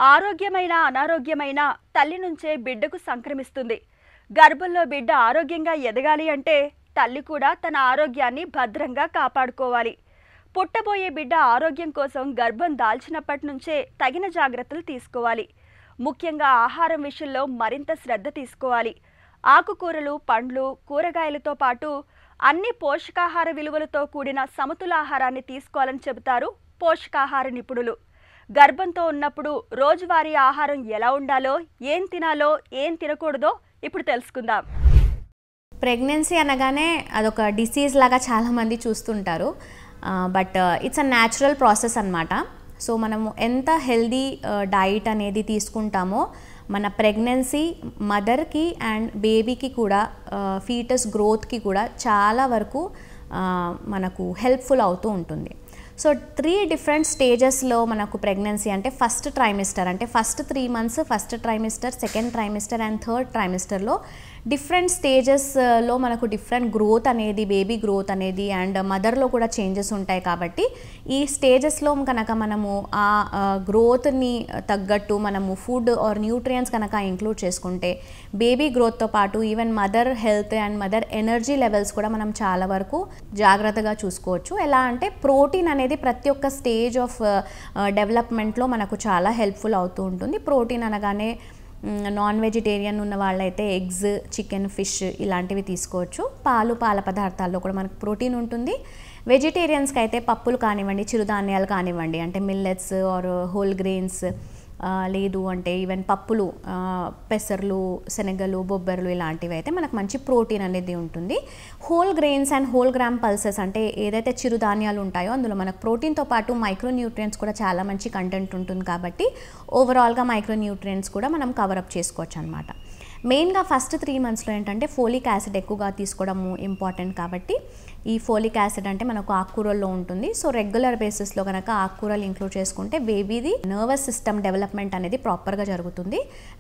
ఆరోగ్యమైన అనారోగ్యమైన తల్లి నుంచే బిడ్డకు సంక్రమిస్తుంది. గర్భంలో బిడ్డ ఆరోగ్యంగా ఎదగాలి అంటే తల్లి కూడా తన ఆరోగ్యాన్ని భద్రంగా కాపాడుకోవాలి. పుట్టబోయే బిడ్డ ఆరోగ్యం కోసం గర్భం దాల్చినప్పటి నుంచే తగిన జాగ్రత్తలు తీసుకోవాలి. ముఖ్యంగా ఆహారం విషయంలో మరింత శ్రద్ధ తీసుకోవాలి. ఆకుకూరలు, పండ్లు, కూరగాయలతో పాటు అన్ని పోషకాహార విలువలతో కూడిన సమతులాహారాన్ని తీసుకోవాలని చెబుతారు పోషకాహార నిపుణులు. గర్భంతో ఉన్నప్పుడు రోజువారీ ఆహారం ఎలా ఉండాలో, ఏం తినాలో, ఏం తినకూడదో ఇప్పుడు తెలుసుకుందాం. ప్రెగ్నెన్సీ అనగానే అదొక డిసీజ్ లాగా చాలామంది చూస్తుంటారు. But it's a natural process అన్నమాట. సో మనము ఎంత హెల్దీ డైట్ అనేది తీసుకుంటామో మన ప్రెగ్నెన్సీ మదర్కి అండ్ బేబీకి కూడా ఫీటస్ గ్రోత్కి కూడా చాలా వరకు మనకు హెల్ప్ఫుల్ అవుతూ ఉంటుంది. సో 3 డిఫరెంట్ స్టేజెస్లో మనకు ప్రెగ్నెన్సీ అంటే ఫస్ట్ ట్రైమిస్టర్ అంటే first 3 months, first trimester, second trimester and third ట్రైమిస్టర్లో డిఫరెంట్ స్టేజెస్లో మనకు డిఫరెంట్ గ్రోత్ అనేది, బేబీ గ్రోత్ అనేది అండ్ మదర్లో కూడా చేంజెస్ ఉంటాయి. కాబట్టి ఈ స్టేజెస్లో కనుక మనము ఆ గ్రోత్ని తగ్గట్టు మనము ఫుడ్ ఆర్ న్యూట్రియంట్స్ కనుక ఇంక్లూడ్ చేసుకుంటే బేబీ గ్రోత్తో పాటు even mother health and mother energy levels కూడా మనం చాలా వరకు జాగ్రత్తగా చూసుకోవచ్చు. ఎలా అంటే ప్రోటీన్ అనేది ప్రతి ఒక్క స్టేజ్ ఆఫ్ డెవలప్మెంట్లో మనకు చాలా హెల్ప్ఫుల్ అవుతూ ఉంటుంది. ప్రోటీన్ అనగానే నాన్ వెజిటేరియన్ ఉన్న వాళ్ళైతే ఎగ్స్, చికెన్, ఫిష్ ఇలాంటివి తీసుకోవచ్చు. పాల పదార్థాల్లో కూడా మనకు ప్రోటీన్ ఉంటుంది. వెజిటేరియన్స్కి అయితే పప్పులు కానివ్వండి, చిరుధాన్యాలు కానివ్వండి, అంటే మిల్లెట్స్ ఆర్ హోల్ గ్రెయిన్స్, లేదు అంటే ఈవెన్ పప్పులు, పెసర్లు, శనగలు, బొబ్బర్లు ఇలాంటివి అయితే మనకు మంచి ప్రోటీన్ అనేది ఉంటుంది. Whole grains and whole gram pulses అంటే ఏదైతే చిరుధాన్యాలు ఉంటాయో అందులో మనకు ప్రోటీన్తో పాటు మైక్రో న్యూట్రియంట్స్ కూడా చాలా మంచి కంటెంట్ ఉంటుంది. కాబట్టి ఓవరాల్గా మైక్రో న్యూట్రియంట్స్ కూడా మనం కవరప్ చేసుకోవచ్చు అనమాట. మెయిన్గా ఫస్ట్ 3 మంత్స్లో ఏంటంటే ఫోలిక్ యాసిడ్ ఎక్కువగా తీసుకోవడము ఇంపార్టెంట్. కాబట్టి ఈ ఫోలిక్ యాసిడ్ అంటే మనకు ఆకుకూరల్లో ఉంటుంది. సో రెగ్యులర్ బేసిస్లో కనుక ఆకుకూరలు ఇంక్లూడ్ చేసుకుంటే బేబీది నర్వస్ సిస్టమ్ డెవలప్మెంట్ అనేది ప్రాపర్గా జరుగుతుంది.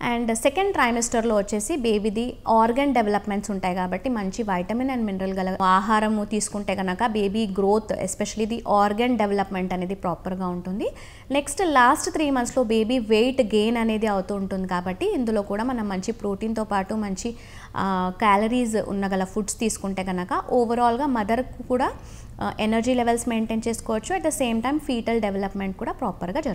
అండ్ సెకండ్ ట్రైమిస్టర్లో వచ్చేసి బేబీది ఆర్గన్ డెవలప్మెంట్స్ ఉంటాయి. కాబట్టి మంచి వైటమిన్ అండ్ మినరల్ గల ఆహారము తీసుకుంటే కనుక baby growth especially the organ development అనేది ప్రాపర్గా ఉంటుంది. నెక్స్ట్ లాస్ట్ 3 మంత్స్లో బేబీ వెయిట్ గెయిన్ అనేది అవుతూ ఉంటుంది. కాబట్టి ఇందులో కూడా మనం మంచి ప్రోటీన్తో పాటు మంచి క్యాలరీస్ ఉన్నగల ఫుడ్స్ తీసుకుంటే కనుక ఓవరాల్గా మదర్ కూడా ఎనర్జీ లెవెల్స్ మెయింటైన్ చేసుకోవచ్చు. At the same time fetal development కూడా ప్రాపర్గా జరుగుతుంది.